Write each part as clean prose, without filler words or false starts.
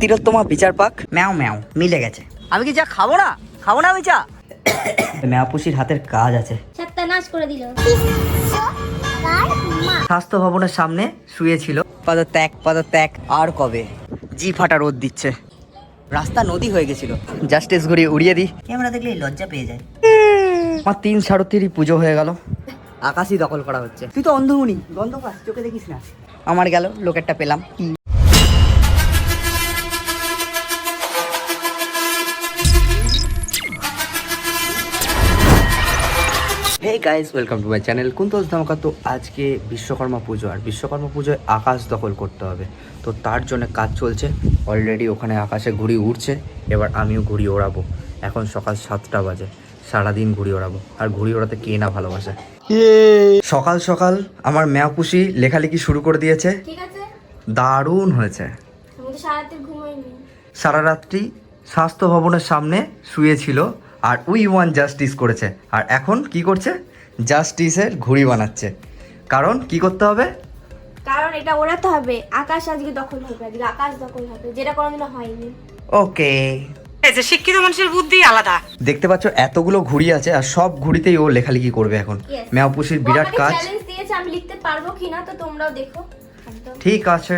তিলোত্তমা বিচার পাক ম্যাও ম্যাও মিলে গেছে। আমি কি চা খাবো না আমি চা। ম্যাপুসির হাতের কাজ আছে। সত্যানাশ করে দিল। স্বাস্থ্য ভবনের সামনে শুয়েছিল। পদত্যাগ আর কবে? জি ফাটা রোদ দিচ্ছে, রাস্তা নদী হয়ে গেছিল। জাস্টিস ঘুরি উড়িয়ে দিই, ক্যামেরা দেখলে লজ্জা পেয়ে যায়। আমার 3 সাড়ে পুজো হয়ে গেল, আকাশই দখল করা হচ্ছে। তুই তো অন্ধমুনি, গন্ধ পাস, চোখে দেখিস না। আমার গেল, লোকেরটা পেলাম। Hey guys, welcome to my channel Kuntal Dhamaka. তো আজকে বিশ্বকর্মা পুজো, আর বিশ্বকর্মা পুজোয় আকাশ দখল করতে হবে। তো তার জন্য কাজ চলছে অলরেডি। ওখানে আকাশে ঘুড়ি উড়ছে, এবার আমিও ঘুড়ি ওড়াবো। এখন সকাল 7টা বাজে, সারাদিন ঘুড়ি ওড়াবো। আর ঘুড়ি ওড়াতে কে না ভালোবাসে। সকাল সকাল আমার ম্যাপুসি লেখালেখি শুরু করে দিয়েছে। ঠিক আছে, দারুণ হয়েছে। আমি তো সারাতে ঘুমাইনি। সারা রাত্রি স্বাস্থ্য ভবনের সামনে শুয়েছিল আর উই ওয়ান জাস্টিস করেছে। আর এখন কি করছে? জাস্টিসের ঘুড়ি বানাচ্ছে। কারণ কি করতে হবে? কারণ এটা ওড়াতে হবে। আকাশ আজকে দখল হবে, আজকে আকাশ দখল হবে, যেটা কোনোদিনও হয়নি। ওকে। শিক্ষিত মানুষের বুদ্ধি আলাদা। দেখতে পাচ্ছ এতগুলো ঘুড়ি আছে, আর সব ঘুড়িতেই ও লেখালেখি করবে এখন। Yes. ম্যাপুসির বিরাট কাজ। চ্যালেঞ্জ দিয়েছে, আমি লিখতে পারবো কিনা তো তোমরাও দেখো। একদম। ঠিক আছে,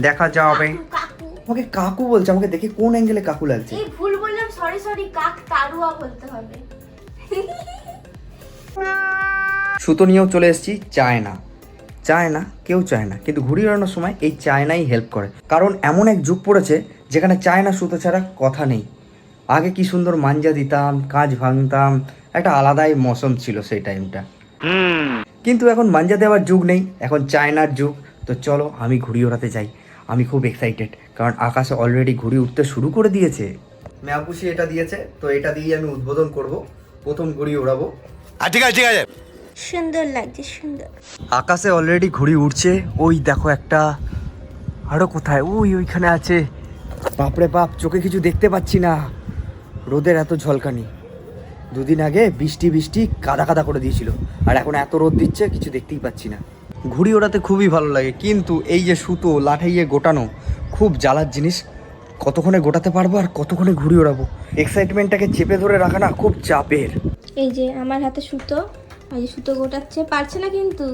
দেখা যাবে। কাকু, আমাকে কাকু বলছে, আমাকে দেখে কোন অ্যাঙ্গেলে কাকু লাগছে? এই ভুল বললাম, সরি। কাক তারুয়া বলতে হবে। সুতো নিয়েও চলে এসেছি। চায় না কেউ চায় না, কিন্তু ঘুড়ি ওড়ানোর সময় এই চায়নাই হেল্প করে। কারণ এমন এক যুগ পড়েছে যেখানে চায়না সুতো ছাড়া কথা নেই। আগে কি সুন্দর মাঞ্জা দিতাম, কাজ ভাঙতাম, একটা আলাদাই মৌসুম ছিল সেই টাইমটা। কিন্তু এখন মাঞ্জা দেওয়ার যুগ নেই, এখন চায়নার যুগ। তো চলো আমি ঘুড়ি ওড়াতে যাই। আমি খুব এক্সাইটেড, কারণ আকাশে অলরেডি ঘুড়ি উঠতে শুরু করে দিয়েছে। ম্যাপুসি এটা দিয়েছে, তো এটা দিয়ে আমি উদ্বোধন করব। প্রথম ঘুড়ি ওড়াবো। ঠিক আছে। সুন্দর লাগছে, সুন্দর। আকাশে অলরেডি ঘুড়ি উড়ছে। ওই দেখো একটা, আরো কোথায়? ওইখানে আছে। বাপরে বাপ, চোখে কিছু দেখতে পাচ্ছি না, রোদের এত ঝলকানি। দুদিন আগে বৃষ্টি কাদা করে দিয়েছিল, আর এখন এত রোদ দিচ্ছে, কিছু দেখতেই পাচ্ছি না। ঘুড়ি ওড়াতে খুবই ভালো লাগে, কিন্তু এই যে সুতো লাঠাইয়ে গোটানো খুব জ্বালার জিনিস। কতক্ষণে গোটাতে পারবো আর কতক্ষণে ঘুড়ি ওড়াবো, এক্সাইটমেন্টটাকে চেপে ধরে রাখা না খুব চাপের। এই যে আমার হাতে সুতো, ওই যে সুতো গোটাচ্ছে, পারছে না কিন্তু।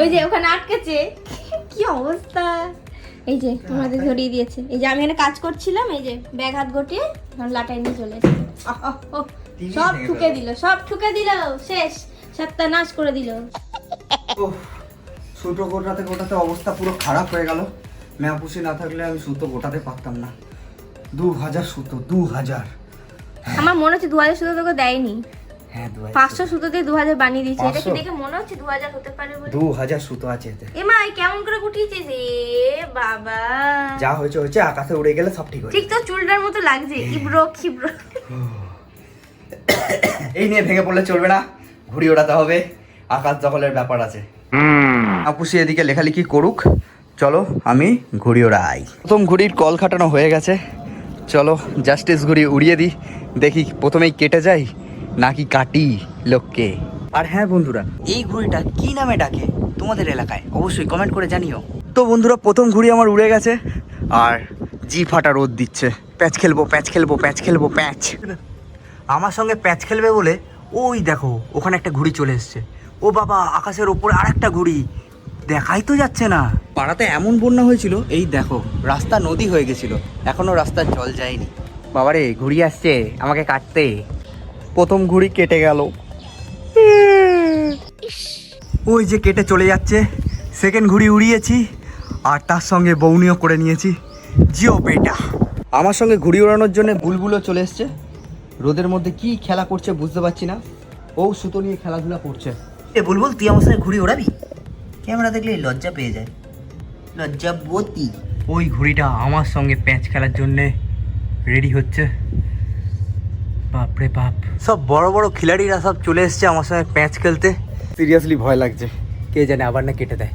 ওই যে ওখানে আটকেছে। কি অবস্থা! এই যে আমাদের ধরিয়ে দিয়েছে। এই যে আমি এখানে কাজ করছিলাম, এই যে ব্যাগ হাত গটিয়ে এখন লাটাই নিয়ে চলে এসেছে। সব ঠুকে দিল, শেষ, সত্যানাশ করে দিল। সুতো গোটাতে অবস্থা পুরো খারাপ হয়ে গেল। ম্যাপুসি না থাকলে আমি সুতো গোটাতে পারতাম না। 2000 সুতো, 2000। আমার মনে হচ্ছে 2000 সুতো তোকে দেয়নি। হ্যাঁ, 500 সুতো দিয়ে 2000 বানিয়ে দিয়েছে। এটা কি 500? দেখে মনে হচ্ছে 2000 হতে পারে বলে? 2000 সুতো আছে এতে। এমা কেমন করে গুটিয়েছিস রে বাবা! যা হয়েছে, আকাশে উড়ে গেলে সব ঠিক হয়ে ঠিক তো চুলটার মতো লাগছে। খিব্রো এই নিয়ে ভেঙে পড়লে চলবে না, ঘুড়ি ওড়াতে হবে, আকাশ দখলের ব্যাপার আছে। আপুসি এদিকে লেখালেখি করুক, চলো আমি ঘুড়ি ওড়াই। প্রথম ঘুড়ির কল খাটানো হয়ে গেছে, চলো জাস্টিস ঘুড়ি উড়িয়ে দিই। দেখি প্রথমেই কেটে যাই নাকি কাটি লোককে। আর হ্যাঁ বন্ধুরা, এই ঘুড়িটা কি নামে ডাকে তোমাদের এলাকায় অবশ্যই কমেন্ট করে জানিও। তো বন্ধুরা, প্রথম ঘুড়ি আমার উড়ে গেছে, আর জি ফাটা রোদ দিচ্ছে। প্যাচ খেলবো। আমার সঙ্গে প্যাচ খেলবে বলে ওই দেখো ওখানে একটা ঘুড়ি চলে এসছে। ও বাবা, আকাশের ওপরে আরেকটা ঘুড়ি, দেখাই তো যাচ্ছে না। পাড়াতে এমন বন্যা হয়েছিল, এই দেখো রাস্তা নদী হয়ে গেছিল, এখনো রাস্তার জল যায়নি। বাবারে, ঘুড়ি আসছে আমাকে কাটতে। প্রথম ঘুড়ি কেটে গেল, ওই যে কেটে চলে যাচ্ছে। সেকেন্ড ঘুড়ি উড়িয়েছি, আর তার সঙ্গে বউনিও করে নিয়েছি। জিও বেটা। আমার সঙ্গে ঘুড়ি ওড়ানোর জন্য বুলবুলও চলে এসছে। রোদের মধ্যে কি খেলা করছে বুঝতে পারছি না, ও সুতো নিয়ে খেলাধুলা করছে। বুলবুল, তুই আমার সঙ্গে ঘুড়ি ওড়াবি? ক্যামেরা দেখলে লজ্জা পেয়ে যায়, লজ্জাবতী। ওই ঘুড়িটা আমার সঙ্গে প্যাঁচ খেলার জন্যে রেডি হচ্ছে। বাপরে বাপ, সব বড় বড় খিলাড়িরা সব চলে এসছে আমার সঙ্গে প্যাঁচ খেলতে। সিরিয়াসলি ভয় লাগছে, কে জানে আবার না কেটে দেয়।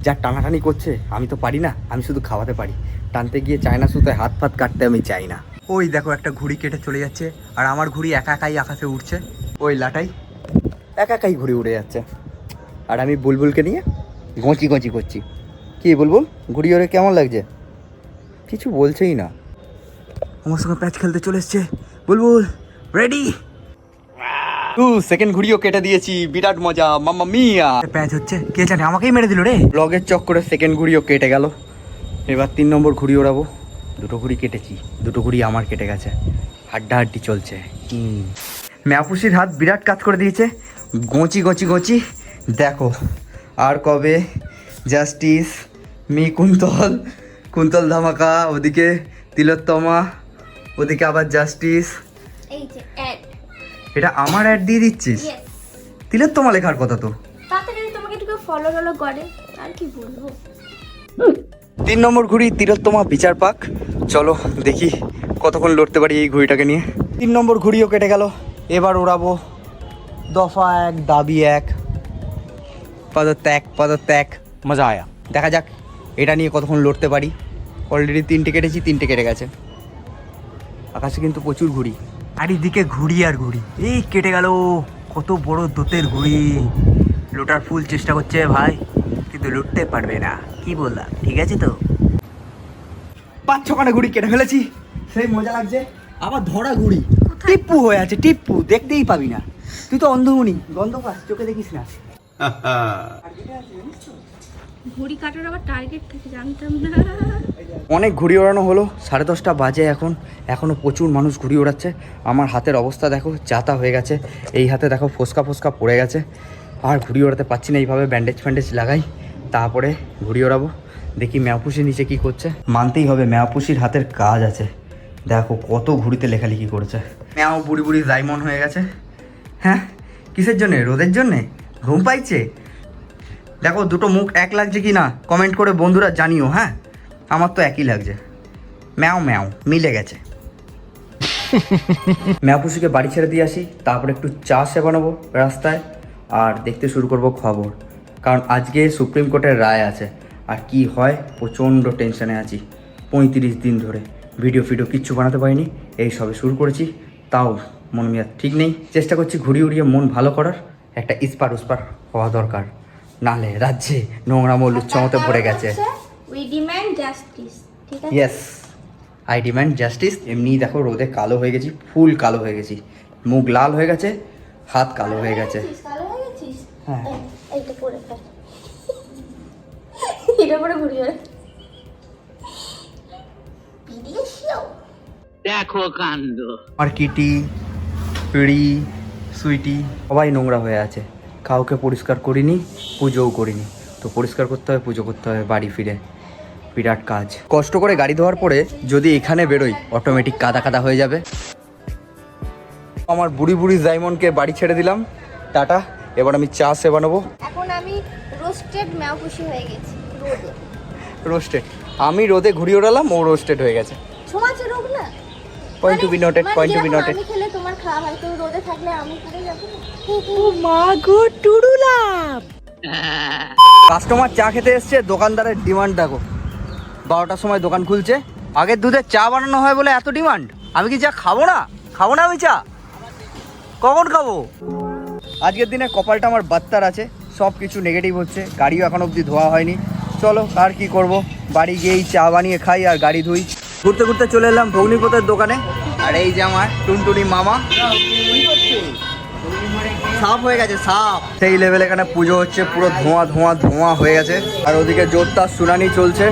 যা টানাটানি করছে, আমি তো পারি না, আমি শুধু খাওয়াতে পারি। টানতে গিয়ে চায়না সুতোয় হাত ফাত কাটতে আমি চাই না। ওই দেখো একটা ঘুড়ি কেটে চলে যাচ্ছে, আর আমার ঘুড়ি একাই আকাশে উঠছে। ওই লাটাই একাই ঘুড়ি উড়ে যাচ্ছে, আর আমি বুলবুলকে নিয়ে গঁচি করছি। কি বুলবুল, ঘুড়ি ওড়ে কেমন লাগছে? কিছু বলছেই না। আমার সঙ্গে প্যাচ খেলতে চলে এসছে। বুলবুল রেডি। সেকেন্ড ঘুড়িও কেটে দিয়েছি, বিরাট মজা, মাম্মা মিয়া। প্যাচ হচ্ছে, কে জানে আমাকেই মেরে দিল রে। ব্লগের চক্করে সেকেন্ড ঘুড়িও কেটে গেল। এবার 3 নম্বর ঘুড়ি ওড়াবো। 2টো ঘুড়ি কেটেছি, 2টো ঘুড়ি আমার কেটে গেছে, হাড্ডাহাড্ডি চলছে। ম্যাপুসির হাত বিরাট কাজ করে দিয়েছে, গোঁচি গোঁচি গোঁচি। দেখো আর কবে জাস্টিস, মি কুন্তল, কুন্তল ধামাকা, ওদিকে তিলোত্তমা, ওদিকে আবার জাস্টিস। এই যে অ্যাড, এটা আমার অ্যাড দিয়ে দিচ্ছিস? ইয়েস। তিলোত্তমা লেখার কথা তো। তাতে যদি তোমাকে একটু ফলো টলো করে আর কি বলবো। 3 নম্বর ঘুড়ি তিলোত্তমা বিচার পাক। চলো দেখি কতক্ষণ লড়তে পারি এই ঘুড়িটাকে নিয়ে। 3 নম্বর ঘুড়িও কেটে গেল। এবার ওড়াবো দফা 1 দাবি 1, পদত্যাগ পদত্যাগ। মজা আয়া, দেখা যাক এটা নিয়ে কতক্ষণ লড়তে পারি। অলরেডি 3টে কেটেছি, 3টে কেটে গেছে। আকাশে কিন্তু প্রচুর ঘুড়ি, আর এদিকে ঘুড়ি আর ঘুড়ি। এই কেটে গেল, কত বড় দোতের ঘুড়ি। লোটার ফুল চেষ্টা করছে ভাই, কিন্তু লুটতে পারবে না। কি বললাম, ঠিক আছে তো? 5-6খানা ঘুড়ি কেটে ফেলেছি, সেই মজা লাগছে। আবার ধরা ঘুড়ি, টিপ্পু হয়ে আছে, টিপ্পু দেখতেই পাবি না। তুই তো অন্ধমণি, গন্ধ পাস, চোখে দেখিস না। ঘুড়ি কাটার আবার টার্গেট থাকে, জানতাম না। অনেক ঘুড়ি ওড়ানো হলো, 10:30 বাজে এখন। এখনও প্রচুর মানুষ ঘুড়ি ওড়াচ্ছে। আমার হাতের অবস্থা দেখো, যাতা হয়ে গেছে। এই হাতে দেখো ফোসকা ফোসকা পড়ে গেছে, আর ঘুড়ি ওড়াতে পারছি না। এইভাবে ব্যান্ডেজ ফ্যান্ডেজ লাগাই, তারপরে ঘুড়ি ওড়াবো। দেখি ম্যাপুসি নিচে কি করছে। মানতেই হবে ম্যাপুসির হাতের কাজ আছে। দেখো কত ঘুড়িতে লেখালেখি করেছে। ম্যাও বুড়ি বুড়ি জাইমন হয়ে গেছে। হ্যাঁ, কিসের জন্যে? রোদের জন্যে? ঘুম পাইছে? দেখো দুটো মুখ এক লাগছে কি না কমেন্ট করে বন্ধুরা জানিও। হ্যাঁ, আমার তো একই লাগছে। ম্যাও ম্যাও মিলে গেছে। ম্যাপুসিকে বাড়ি ছেড়ে দিয়ে আসি, তারপরে একটু চা বানাবো রাস্তায়, আর দেখতে শুরু করব খবর। কারণ আজকে সুপ্রিম কোর্টের রায় আছে, আর কি হয় প্রচণ্ড টেনশনে আছি। 35 দিন ধরে ভিডিও কিচ্ছু বানাতে পারিনি, এই সবে শুরু করেছি, তাও মন মেয়াদ ঠিক নেই। চেষ্টা করছি ঘুরিয়ে উড়িয়ে মন ভালো করার। একটা ইস্পার উস্পার হওয়া দরকার, নাহলে রাজ্যে নোংরা মল্লুচ্ছমতে ভরে গেছে। উই ডিমান্ড জাস্টিস, ঠিক আছে? Yes, I demand justice. এমনি দেখো রোদে কালো হয়ে গেছি, ফুল কালো হয়ে গেছি, মুখ লাল হয়ে গেছে, হাত কালো হয়ে গেছে। কালো হয়ে গেছিস? হ্যাঁ। এইটা পরে ফেল, এটা পরে ঘুরিয়ে ওড়ে। বিদেশিও দেখো কাণ্ড। আর কিটি, পিড়ি, সুইটি সবাই নোংরা হয়ে আছে। কাউকে পরিষ্কার করিনি, পুজোও করিনি। তো পরিষ্কার করতে হবে, পুজো করতে হবে বাড়ি ফিরে, বিরাট কাজ। কষ্ট করে গাড়ি ধোয়ার পরে যদি এখানে বেরোই, অটোমেটিক কাদা কাদা হয়ে যাবে। আমার বুড়ি বুড়ি জাইমনকে বাড়ি ছেড়ে দিলাম, টাটা। এবার আমি চা বানাবো। এখন আমি রোস্টেড ম্যাওপুসি হয়ে গেছি রোদে। রোস্টেড, আমি রোদে ঘুরি ওড়ালাম, ও রোস্টেড হয়ে গেছে। সমাজে রোগ না, point to be noted, point to be যেরকম নোটেড। আমি খেলে তোমার খাওয়া হয়, তো রোদে থাকলে আমি পুড়ে যাবো। কাস্টমার চা খেতে এসছে, দোকানদারের ডিমান্ড দেখো। 12টার সময় দোকান খুলছে, আগের দুধে চা বানানো হয় বলে এত ডিমান্ড। আমি কি চা খাবো না? খাবো না আমি চা, কখন খাবো? আজকের দিনে কপালটা আমার বাত্তার আছে, সব কিছু নেগেটিভ হচ্ছে। গাড়িও এখন অবধি ধোয়া হয়নি। চলো আর কি করব, বাড়ি গিয়েই চা বানিয়ে খাই আর গাড়ি ধুই। ঘুরতে ঘুরতে চলে এলাম ভগ্নিপথের দোকানে, আর এই যে আমার টুনটুনি মামা। সাপ হয়ে গেছে, সাপ। সেই লেভেল এখানে পুজো হচ্ছে, পুরো ধোঁয়া ধোঁয়া ধোঁয়া হয়ে গেছে। আর ওদিকে জোরদার শুনানি চলছে,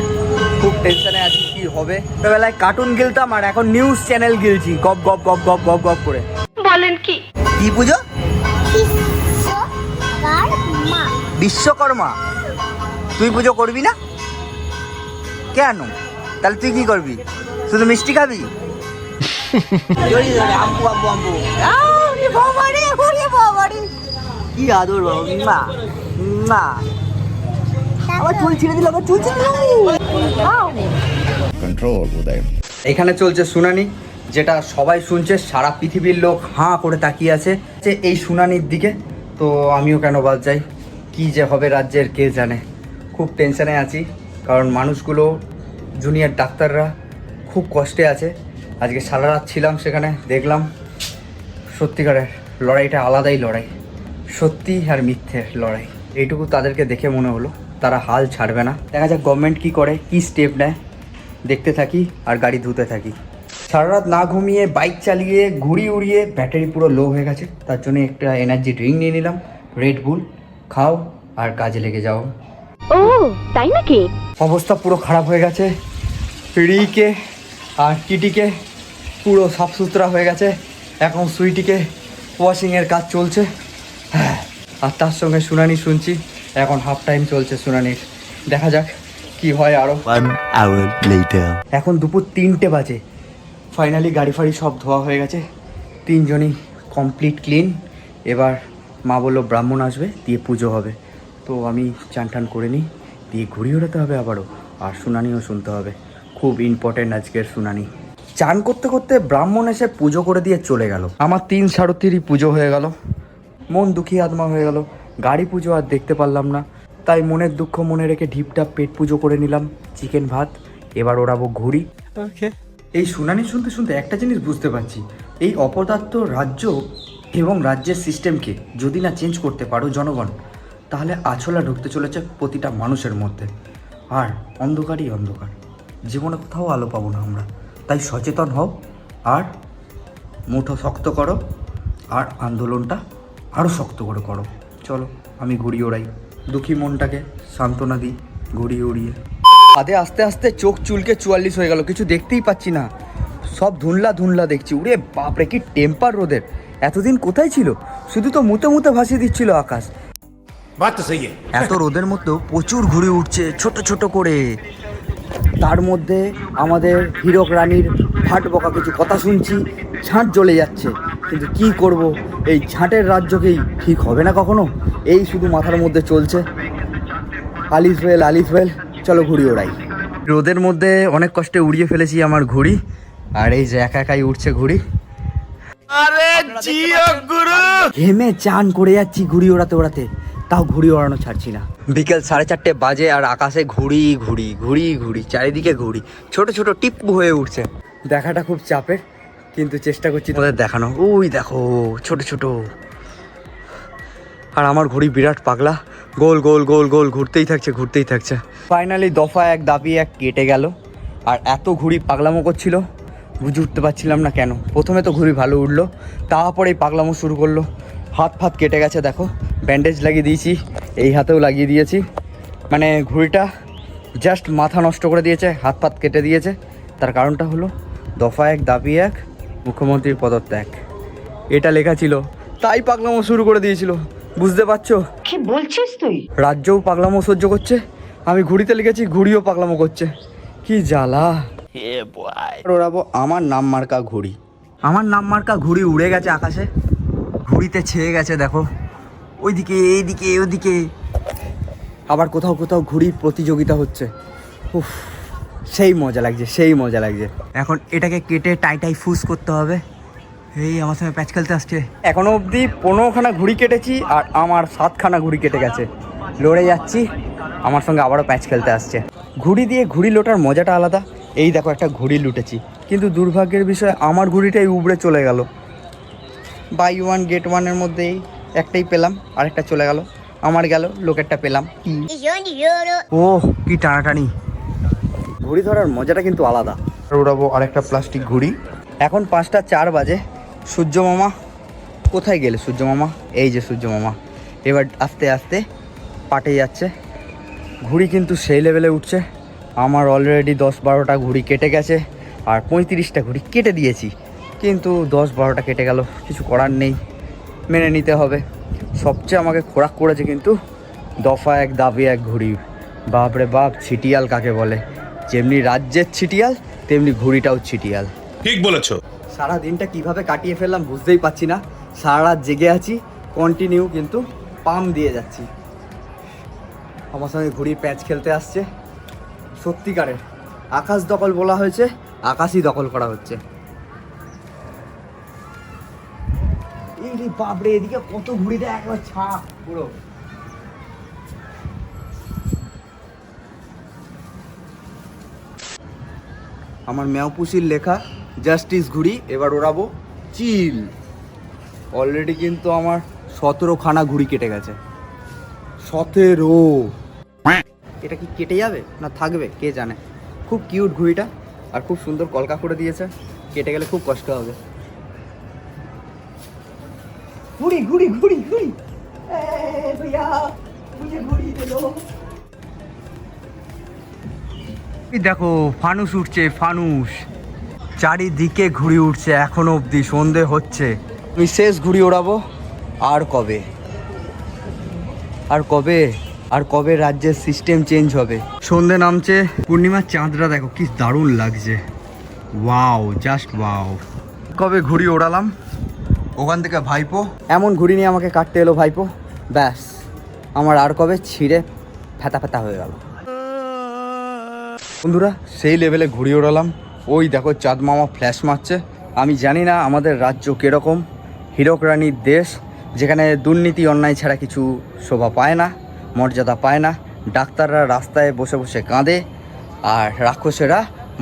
খুব টেনশনে আছি কি হবে। ছোটবেলায় কার্টুন গিলতাম, আর এখন নিউজ চ্যানেল গিলছি গপ গপ গপ গপ গপ গপ করে। বলেন কি? কি পুজো? বিশ্বকর্মা। তুই পুজো করবি না কেন? তাহলে তুই কি করবি? শুধু মিষ্টি খাবি? কি আদর বাবা, না না, আবার চুল ছিঁড়ে দিল, আবার চুল ছিঁড়ে দিল। এখানে চলছে শুনানি, যেটা সবাই শুনছে, সারা পৃথিবীর লোক হাঁ করে তাকিয়ে আছে যে এই শুনানির দিকে। তো আমিও কেন বাদ যাই, কি যে হবে রাজ্যের কে জানে। খুব টেনশনে আছি, কারণ মানুষগুলো, জুনিয়র ডাক্তাররা খুব কষ্টে আছে। আজকে সারা রাত ছিলাম সেখানে, দেখলাম সত্যিকারের লড়াইটা আলাদাই লড়াই, সত্যি আর মিথ্যের লড়াই। এইটুকু তাদেরকে দেখে মনে হলো তারা হাল ছাড়বে না। দেখা যাক গভর্নমেন্ট কী করে, কী স্টেপ নেয়। দেখতে থাকি আর গাড়ি ধুতে থাকি। সারা রাত না ঘুমিয়ে বাইক চালিয়ে ঘুড়ি উড়িয়ে ব্যাটারি পুরো লো হয়ে গেছে, তার জন্য একটা এনার্জি ড্রিঙ্ক নিয়ে নিলাম, রেড বুল। খাও আর কাজে লেগে যাও। ও তাই নাকি? অবস্থা পুরো খারাপ হয়ে গেছে, রিকে আর কিটিকে পুরো সাফ সুতরা হয়ে গেছে। এখন সুইটিকে ওয়াশিংয়ের কাজ চলছে, হ্যাঁ, আর তার সঙ্গে শুনানি শুনছি। এখন হাফ টাইম চলছে শুনানির, দেখা যাক কি হয় আরও। 1 hour later. এখন দুপুর 3টে বাজে, ফাইনালি গাড়ি ফাড়ি সব ধোয়া হয়ে গেছে, তিনজনই কমপ্লিট ক্লিন। এবার মা বললো ব্রাহ্মণ আসবে, দিয়ে পুজো হবে। তো আমি চান টান করে নিই, দিয়ে ঘুড়ি ওড়াতে হবে আবারও, আর শুনানিও শুনতে হবে। খুব ইম্পর্টেন্ট আজকের শুনানি। চান করতে করতে ব্রাহ্মণ এসে পুজো করে দিয়ে চলে গেল। আমার 3 সাড়ে পুজো হয়ে গেল, মন দুঃখী আত্মা হয়ে গেল। গাড়ি পুজো আর দেখতে পারলাম না, তাই মনের দুঃখ মনে রেখে ঢিপটা পেট পুজো করে নিলাম, চিকেন ভাত। এবার ওড়াবো ঘুড়ি। এই শুনানি শুনতে শুনতে একটা জিনিস বুঝতে পারছি, এই অপদার্থ রাজ্য এবং রাজ্যের সিস্টেমকে যদি না চেঞ্জ করতে পারো জনগণ, তাহলে আছলা ঢুকতে চলেছে প্রতিটা মানুষের মধ্যে, আর অন্ধকারই অন্ধকার, জীবনে কোথাও আলো পাবো না আমরা। তাই সচেতন হও আর মুঠো শক্ত করো, আর আন্দোলনটা আরও শক্ত করে করো। চলো আমি ঘুড়ি ওড়াই, দুঃখী মনটাকে সান্ত্বনা দিই ঘুড়ি উড়িয়ে। আদে আস্তে আস্তে চোখ চুলকে 44 হয়ে গেল, কিছু দেখতেই পাচ্ছি না, সব ধুনলা ধুনলা দেখছি। উড়ে বাপরে কি টেম্পার রোদের, এতদিন কোথায় ছিল, শুধু তো মুতে মুতে ভাসিয়ে দিচ্ছিল আকাশ। এত রোদের মধ্যেও প্রচুর ঘুড়ি উঠছে ছোট ছোট করে। তার মধ্যে আমাদের হীরক রানীর ফাট বকা কিছু কথা শুনছি, ঝাঁট জ্বলে যাচ্ছে। কিন্তু কি করব, এই ঝাঁটের রাজ্যকেই ঠিক হবে না কখনো, এই শুধু মাথার মধ্যে চলছে। আলিস ওয়েল, চলো ঘুড়ি ওড়াই। রোদের মধ্যে অনেক কষ্টে উড়িয়ে ফেলেছি আমার ঘুড়ি, আর এই যে একা একাই উঠছে ঘুড়ি। ঘেমে চান করে যাচ্ছি ঘুড়ি ওড়াতে ওড়াতে, তাও ঘুড়ি ওড়ানো ছাড়ছি না। বিকেল 4:30 বাজে আর আকাশে ঘুড়ি ঘুড়ি ঘুড়ি ঘুড়ি, চারিদিকে ঘুড়ি ছোট ছোট টিপ্পু হয়ে উঠছে। দেখাটা খুব চাপের, কিন্তু চেষ্টা করছি তোমাদের দেখানো। ওই দেখো ছোট ছোট, আর আমার ঘুড়ি বিরাট পাগলা, গোল গোল গোল গোল ঘুরতেই থাকছে। ফাইনালি দফা 1 দাবি 1 কেটে গেল। আর এত ঘুড়ি পাগলামো করছিল, বুঝে উঠতে পারছিলাম না কেন। প্রথমে তো ঘুড়ি ভালো উঠলো, তারপরেই পাগলামো শুরু করলো। হাত ফাত কেটে গেছে, দেখো ব্যান্ডেজ লাগিয়ে দিয়েছি, এই হাতেও লাগিয়ে দিয়েছি। মানে ঘুড়িটা জাস্ট মাথা নষ্ট করে দিয়েছে, হাত ফাত কেটে দিয়েছে। তার কারণটা হলো দফা 1 দাবি 1 মুখ্যমন্ত্রীর পদত্যাগ, এটা লেখা ছিল, তাই পাগলামো শুরু করে দিয়েছিল। বুঝতে পারছো কি বলছিস তুই? রাজ্যও পাগলামো সহ্য করছে, আমি ঘুড়িতে লিখেছি ঘুড়িও পাগলামো করছে, কি জ্বালা। ওড়াবো আমার নাম মার্কা ঘুড়ি। আমার নাম মার্কা ঘুড়ি উড়ে গেছে আকাশে, ঘুড়িতে ছেয়ে গেছে দেখো, ওইদিকে এইদিকে ওদিকে। আবার কোথাও কোথাও ঘুড়ির প্রতিযোগিতা হচ্ছে, উফ সেই মজা লাগছে। এখন এটাকে কেটে টাই ফুস করতে হবে। এই আমার সঙ্গে প্যাচ খেলতে আসছে। এখনো অবধি 15খানা ঘুড়ি কেটেছি, আর আমার 7খানা ঘুড়ি কেটে গেছে। লড়ে যাচ্ছি, আমার সঙ্গে আবারও প্যাচ খেলতে আসছে। ঘুড়ি দিয়ে ঘুড়ি লোটার মজাটা আলাদা। এই দেখো একটা ঘুড়ি লুটেছি, কিন্তু দুর্ভাগ্যের বিষয় আমার ঘুড়িটাই উবড়ে চলে গেল। বাই 1 গেট 1-এর মধ্যেই একটাই পেলাম, আরেকটা চলে গেল। আমার গেল, লোকেরটা পেলাম। ও কি টানাটানি, ঘুড়ি ধরার মজাটা কিন্তু আলাদা। উড়াবো আরেকটা প্লাস্টিক ঘুড়ি। এখন 5:04 বাজে। সূর্য মামা কোথায় গেলে? সূর্য মামা, এই যে সূর্য মামা। এবার আস্তে আস্তে পাটে যাচ্ছে, ঘুড়ি কিন্তু সেই লেভেলে উঠছে। আমার অলরেডি 10-12টা ঘুড়ি কেটে গেছে, আর 35টা ঘুড়ি কেটে দিয়েছি, কিন্তু 10-12টা কেটে গেল, কিছু করার নেই, মেনে নিতে হবে। সবচেয়ে আমাকে খোরাক করেছে কিন্তু দফা 1 দাবি 1 ঘুড়ি। বাপরে বাপ, ছিটিয়াল কাকে বলে? যেমনি রাজ্যের ছিটিয়াল, তেমনি ঘুড়িটাও ছিটিয়াল। ঠিক বলেছো। সারা দিনটা কিভাবে কাটিয়ে ফেললাম বুঝতেই পারছি না। সারা রাত জেগে আছি কন্টিনিউ, কিন্তু পাম দিয়ে যাচ্ছি। আমার সঙ্গে ঘুড়ির প্যাচ খেলতে আসছে, সত্যিকারের আকাশ দখল বলা হয়েছে, আকাশই দখল করা হচ্ছে। এই রে বাপরে, এদিকে কত ঘুড়ি দেয়, একবার ছাপ পুরো। আমার ম্যাওপুসির লেখা জাস্টিস ঘুড়ি, এবার ওড়াবো চিল। অলরেডি কিন্তু আমার 17খানা ঘুড়ি কেটে গেছে। 17। এটা কি কেটে যাবে না থাকবে কে জানে, খুব খুব কিউট ঘুড়িটা, আর খুব সুন্দর কলকা করে দিয়েছে, কেটে গেলে খুব কষ্ট হবে। ঘুড়ি ঘুড়ি ঘুড়ি ঘুড়ি भैया मुझे घुड़ी दे दो। দেখো ফানুস উঠছে, ফানুস চারিদিকে ঘুড়ি উঠছে এখনো অবধি, সন্ধে হচ্ছে। আমি শেষ ঘুড়ি ওড়াবো। আর কবে আর কবে আর কবে রাজ্যের সিস্টেম চেঞ্জ হবে। সন্ধে নামছে, পূর্ণিমার চাঁদরা দেখো কি দারুণ লাগছে। Wow, just wow. কবে ঘুড়ি ওড়ালাম, ওখান থেকে ভাইপো এমন ঘুড়ি নিয়ে আমাকে কাটতে এলো ভাইপো, ব্যাস আমার আর কবে ছিঁড়ে ফেতা ফেতা হয়ে গেল। বন্ধুরা সেই লেভেলে ঘুড়ি ওড়ালাম, ওই দেখো চাঁদ মামা ফ্ল্যাশ মারছে। আমি জানি না আমাদের রাজ্য কীরকম, হীরক রানীর দেশ, যেখানে দুর্নীতি অন্যায় ছাড়া কিছু শোভা পায় না, মর্যাদা পায় না। ডাক্তাররা রাস্তায় বসে বসে কাঁদে, আর রাক্ষসেরা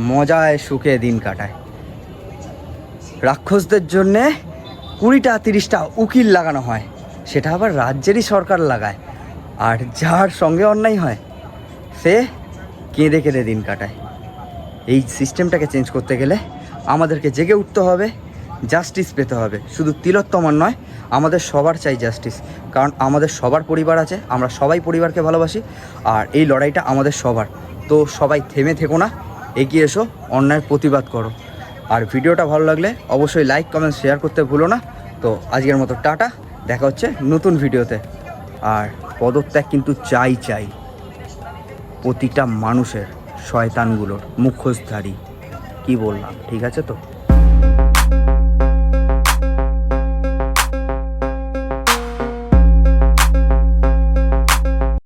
মজায় সুখে দিন কাটায়। রাক্ষসদের জন্যে 20টা 30টা উকিল লাগানো হয়, সেটা আবার রাজ্যেরই সরকার লাগায়। আর যার সঙ্গে অন্যায় হয় সে কেঁদে কেঁদে দিন কাটায়। এই সিস্টেমটাকে চেঞ্জ করতে গেলে আমাদেরকে জেগে উঠতে হবে, জাস্টিস পেতে হবে। শুধু তিলোত্তমার নয়, আমাদের সবার চাই জাস্টিস, কারণ আমাদের সবার পরিবার আছে, আমরা সবাই পরিবারকে ভালোবাসি, আর এই লড়াইটা আমাদের সবার। তো সবাই থেমে থেকো না, এগিয়ে এসো, অন্যায়ের প্রতিবাদ করো। আর ভিডিওটা ভালো লাগলে অবশ্যই লাইক কমেন্ট শেয়ার করতে ভুলো না। তো আজকের মতো টাটা, দেখা হচ্ছে নতুন ভিডিওতে। আর পদত্যাগ কিন্তু চাই চাই প্রতিটা মানুষের, শয়তানগুলোর, মুখোশধারী। কি বললাম, ঠিক আছে তো?